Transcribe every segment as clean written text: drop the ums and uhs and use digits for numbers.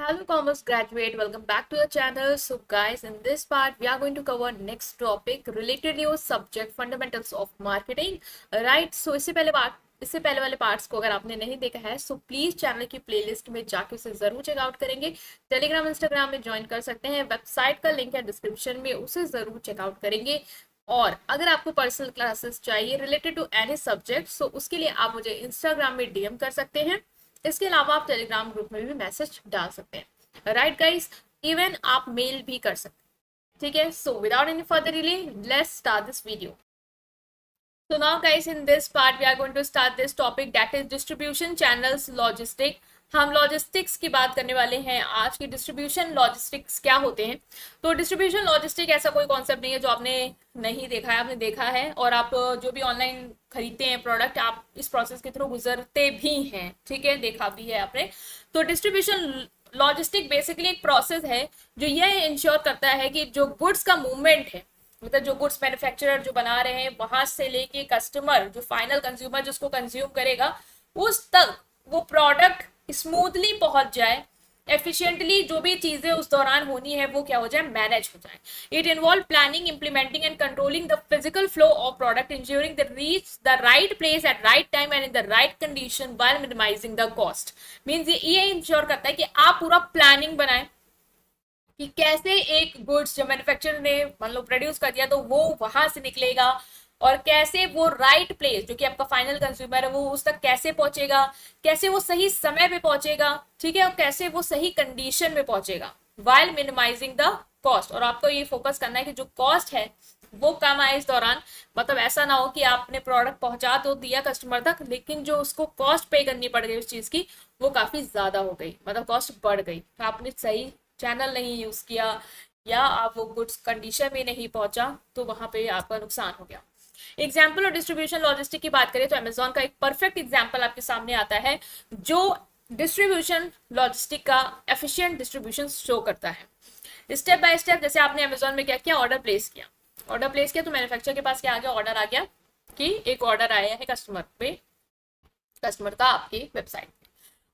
Hello commerce graduate, welcome back to the channel. So guys, in this part we are going to cover next topic related to your subject fundamentals of marketing, right? So इससे पहले वाले parts को अगर आपने नहीं देखा है so please channel की प्लेलिस्ट में जाके उसे जरूर चेकआउट करेंगे। टेलीग्राम इंस्टाग्राम में ज्वाइन कर सकते हैं, वेबसाइट का लिंक है डिस्क्रिप्शन में, उसे जरूर चेकआउट करेंगे। और अगर आपको पर्सनल क्लासेस चाहिए related to any subject so उसके लिए आप मुझे इंस्टाग्राम में डीएम कर सकते हैं। इसके अलावा आप टेलीग्राम ग्रुप में भी मैसेज डाल सकते हैं, राइट गाइस। इवन आप मेल भी कर सकते हैं, ठीक है। So without any further delay let's start this video. So now guys, in this part we are going to start this topic that is distribution channels logistic। हम logistics की बात करने वाले हैं आज की। डिस्ट्रीब्यूशन लॉजिस्टिक्स क्या होते हैं? तो डिस्ट्रीब्यूशन लॉजिस्टिक ऐसा कोई कॉन्सेप्ट नहीं है जो आपने नहीं देखा है, आपने देखा है। और आप जो भी ऑनलाइन खरीदते हैं प्रोडक्ट, आप इस प्रोसेस के थ्रू गुजरते भी हैं, ठीक है, देखा भी है आपने। तो डिस्ट्रीब्यूशन लॉजिस्टिक बेसिकली एक प्रोसेस है जो यह इंश्योर करता है कि जो गुड्स का मूवमेंट है, मतलब जो गुड्स मैन्युफैक्चरर जो बना रहे हैं वहां से लेके कस्टमर, जो फाइनल कंज्यूमर जिसको कंज्यूम करेगा, उस तक वो प्रोडक्ट स्मूथली पहुंच जाए, एफिशिएंटली जो भी चीजें उस दौरान होनी है वो क्या हो जाए, मैनेज हो जाए। It involve planning, implementing and controlling the physical flow of product, ensuring the reach the right place at right time and in the right condition while minimising the cost. Means ये ensure करता है कि आप पूरा planning बनाएं कि कैसे एक गुड्स जो मैन्युफैक्चरर ने मान लो प्रोड्यूस कर दिया तो वो वहां से निकलेगा, और कैसे वो राइट प्लेस जो कि आपका फाइनल कंज्यूमर है वो उस तक कैसे पहुंचेगा, कैसे वो सही समय पे पहुंचेगा, ठीक है, और कैसे वो सही कंडीशन में पहुंचेगा, वाइल मिनिमाइजिंग द कॉस्ट। और आपको ये फोकस करना है कि जो कॉस्ट है वो कम आए इस दौरान। मतलब ऐसा ना हो कि आपने प्रोडक्ट पहुंचा तो दिया कस्टमर तक, लेकिन जो उसको कॉस्ट पे करनी पड़ गई उस चीज की वो काफी ज्यादा हो गई, मतलब कॉस्ट बढ़ गई, आपने सही चैनल नहीं यूज किया या आप वो गुड्स कंडीशन में नहीं पहुंचा तो वहां पे आपका नुकसान हो गया। एग्जाम्पल और डिस्ट्रीब्यूशन लॉजिस्टिक की बात करें तो अमेजोन का एक परफेक्ट एग्जाम्पल आपके सामने आता है जो डिस्ट्रीब्यूशन लॉजिस्टिक का एफिशिएंट डिस्ट्रीब्यूशन शो करता है। स्टेप बाय स्टेप जैसे आपने अमेजोन में क्या किया, ऑर्डर प्लेस किया, ऑर्डर प्लेस किया तो मैन्युफैक्चरर के पास क्या आ गया, ऑर्डर आ गया कि एक ऑर्डर आया है कस्टमर का आपकी वेबसाइट।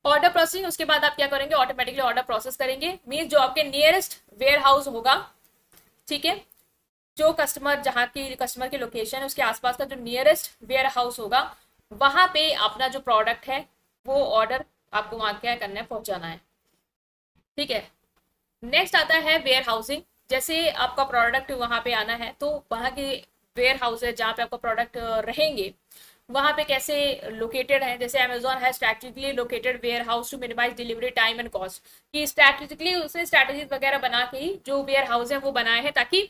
ऑर्डर प्रोसेसिंग, उसके बाद आप क्या करेंगे, ऑटोमेटिकली ऑर्डर प्रोसेस करेंगे। मीन जो आपके नियरेस्ट वेयर हाउस होगा, ठीक है, जो कस्टमर जहाँ की कस्टमर की लोकेशन है उसके आसपास का जो नियरेस्ट वेयर हाउस होगा वहां पे अपना जो प्रोडक्ट है वो ऑर्डर आपको वहां क्या करना है, पहुंचाना है, ठीक है। नेक्स्ट आता है वेयर हाउसिंग। जैसे आपका प्रोडक्ट वहां पे आना है तो वहां के वेयर हाउस है जहाँ पे आपका प्रोडक्ट रहेंगे वहां पे कैसे लोकेटेड है। जैसे अमेजोन है strategically located warehouse to minimise delivery time and cost, कि स्ट्रैटेजिकली उसने स्ट्रैटेजीज वगैरह बना के ही जो वेयर हाउस है वो बनाए हैं ताकि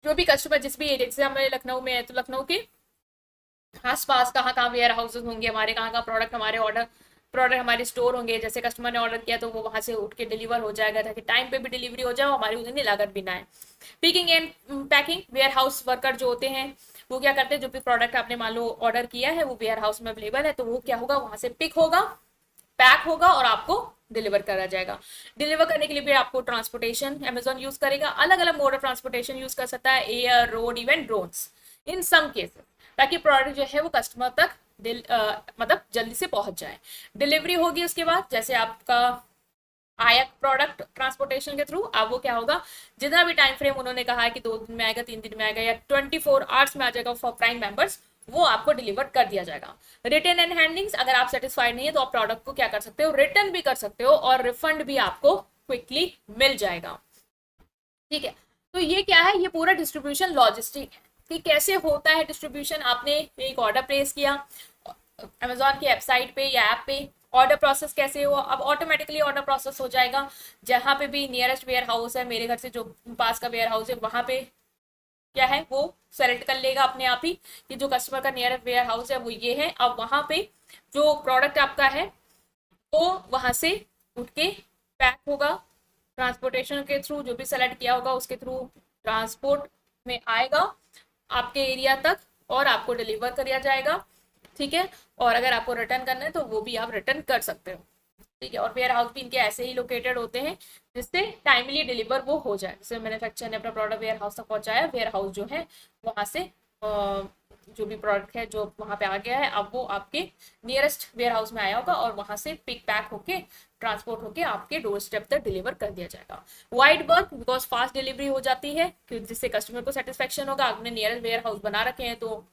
जो भी कस्टमर जिस भी एरिया, जैसे हमारे लखनऊ में है तो लखनऊ के आसपास कहाँ कहाँ वेयर हाउसेज होंगे हमारे, कहाँ कहाँ प्रोडक्ट हमारे स्टोर होंगे, जैसे कस्टमर ने ऑर्डर किया तो वो वहां से उठ के डिलीवर हो जाएगा ताकि टाइम पे भी डिलीवरी हो जाए, हमारी उतनी लागत भी ना है। Picking and packing, warehouse worker जो होते हैं वो क्या करते हैं, जो भी प्रोडक्ट आपने मान लो ऑर्डर किया है वो वेयर हाउस में अवेलेबल है तो वो क्या होगा, वहां से पिक होगा, पैक होगा और आपको डिलीवर करा जाएगा। डिलीवर करने के लिए भी आपको ट्रांसपोर्टेशन अमेजोन यूज करेगा, अलग अलग मोड ऑफ ट्रांसपोर्टेशन यूज कर सकता है, एयर, रोड, इवन ड्रोन्स इन सम केसेस, ताकि प्रोडक्ट जो है वो कस्टमर तक मतलब जल्दी से पहुंच जाए। डिलीवरी होगी उसके बाद, जैसे आपका आया प्रोडक्ट ट्रांसपोर्टेशन के थ्रू, अब वो क्या होगा, जितना भी टाइम फ्रेम उन्होंने कहा है कि 2 दिन में आएगा, 3 दिन में आएगा या 24 आवर्स में आ जाएगा फॉर प्राइम मेंबर्स, वो आपको डिलीवर कर दिया जाएगा। रिटर्न एंड हैंडलिंग्स, अगर आप सेटिस्फाइड नहीं है तो आप प्रोडक्ट को क्या कर सकते हो, रिटर्न भी कर सकते हो और रिफंड भी आपको क्विकली मिल जाएगा, ठीक है। तो ये क्या है, ये पूरा डिस्ट्रीब्यूशन लॉजिस्टिक है कि कैसे होता है डिस्ट्रीब्यूशन। आपने एक ऑर्डर प्लेस किया अमेजोन की वेबसाइट पे या ऐप पे, ऑर्डर प्रोसेस कैसे हुआ, अब ऑटोमेटिकली ऑर्डर प्रोसेस हो जाएगा। जहां पे भी नियरेस्ट वेयर हाउस है, मेरे घर से जो पास का वेयर हाउस है वहां पे क्या है वो सेलेक्ट कर लेगा अपने आप ही कि जो कस्टमर का नियरेस्ट वेयर हाउस है वो ये है। अब वहां पे जो प्रोडक्ट आपका है वो वहां से उठ के पैक होगा, ट्रांसपोर्टेशन के थ्रू जो भी सेलेक्ट किया होगा उसके थ्रू ट्रांसपोर्ट में आएगा आपके एरिया तक और आपको डिलीवर किया जाएगा, ठीक है। और अगर आपको रिटर्न करना है तो वो भी आप रिटर्न कर सकते हो, ठीक है। और वेयर हाउस भी इनके ऐसे ही लोकेटेड होते हैं जिससे टाइमली डिलीवर वो हो जाए। जैसे मैन्युफैक्चरर ने अपना प्रोडक्ट वेयर हाउस तक पहुंचाया, वेयर हाउस जो है वहां से जो भी प्रोडक्ट है जो वहां पे आ गया है, अब वो आपके नियरेस्ट वेयर हाउस में आया होगा और वहां से पिक पैक होके ट्रांसपोर्ट होके आपके डोर स्टेप तक डिलीवर कर दिया जाएगा। Wide work because fast delivery हो जाती है, जिससे कस्टमर को सेटिस्फेक्शन होगा। आपने नियरेस्ट वेयर हाउस बना रखे हैं तो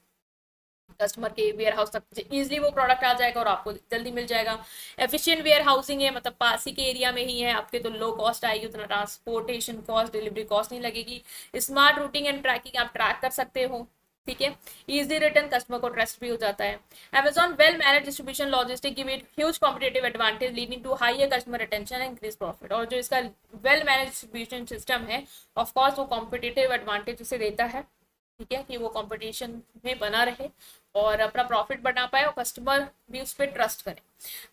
कस्टमर के वेयर हाउस तक इजिली वो प्रोडक्ट आ जाएगा और आपको जल्दी मिल जाएगा। एफिशिएंट वेयर हाउसिंग है, मतलब पास ही के एरिया में ही है आपके, तो लो कॉस्ट आएगी, उतना ट्रांसपोर्टेशन कॉस्ट डिलीवरी कॉस्ट नहीं लगेगी। स्मार्ट रूटिंग एंड ट्रैकिंग आप ट्रैक कर सकते हो, ठीक है। इजी रिटर्न, कस्टमर को ट्रस्ट भी हो जाता है। Amazon well manage distribution logistic give it huge competitive advantage leading to higher customer retention and increase profit. और जो इसका वेल मैनेज डिस्ट्रीब्यूशन सिस्टम है, ऑफ कोर्स वो कॉम्पिटेटिव एडवांटेज उसे देता है, ठीक है, कि वो कंपटीशन में बना रहे और अपना प्रॉफिट बना पाए और कस्टमर भी उस पर ट्रस्ट करें।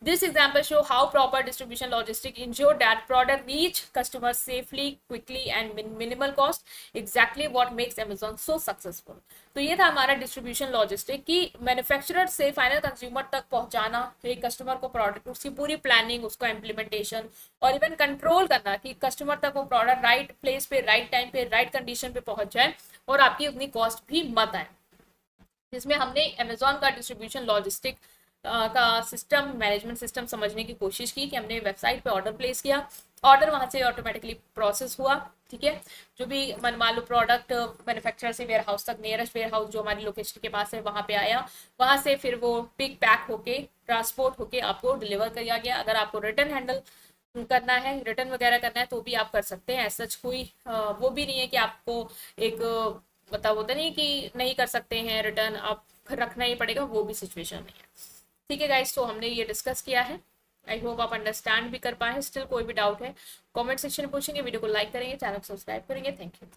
This example show how proper distribution logistic ensure that product reach customer safely, quickly and minimal cost, exactly what makes Amazon so successful. तो ये था हमारा डिस्ट्रीब्यूशन लॉजिस्टिक की मैन्युफैक्चरर से फाइनल कंज्यूमर तक पहुंचाना, एक कस्टमर को प्रोडक्ट, उसकी पूरी प्लानिंग, उसका इम्प्लीमेंटेशन और इवन कंट्रोल करना कि कस्टमर तक वो प्रोडक्ट राइट प्लेस पे, राइट टाइम पे, राइट कंडीशन पे पहुंच जाए और आपकी उतनी कॉस्ट भी मत आए। जिसमें हमने Amazon का डिस्ट्रीब्यूशन लॉजिस्टिक का सिस्टम, मैनेजमेंट सिस्टम समझने की कोशिश की कि हमने वेबसाइट पे ऑर्डर प्लेस किया, ऑर्डर वहां से ऑटोमेटिकली प्रोसेस हुआ, ठीक है। जो भी मान लो प्रोडक्ट मैन्युफैक्चरर से वेयर हाउस तक, नियरेस्ट वेयर हाउस जो हमारी लोकेशन के पास है वहां पे आया, वहां से फिर वो पिक पैक होके ट्रांसपोर्ट होके आपको डिलीवर किया गया। अगर आपको रिटर्न हैंडल करना है, रिटर्न वगैरह करना है तो भी आप कर सकते हैं। ऐसा कोई वो भी नहीं है कि आपको एक मतलब होता नहीं कि नहीं कर सकते हैं रिटर्न, आप रखना ही पड़ेगा, वो भी सिचुएशन नहीं है, ठीक है गाइस। तो हमने ये डिस्कस किया है, आई होप आप अंडरस्टैंड भी कर पाए। स्टिल कोई भी डाउट है कमेंट सेक्शन में पूछेंगे, वीडियो को लाइक करेंगे, चैनल को सब्सक्राइब करेंगे। Thank you.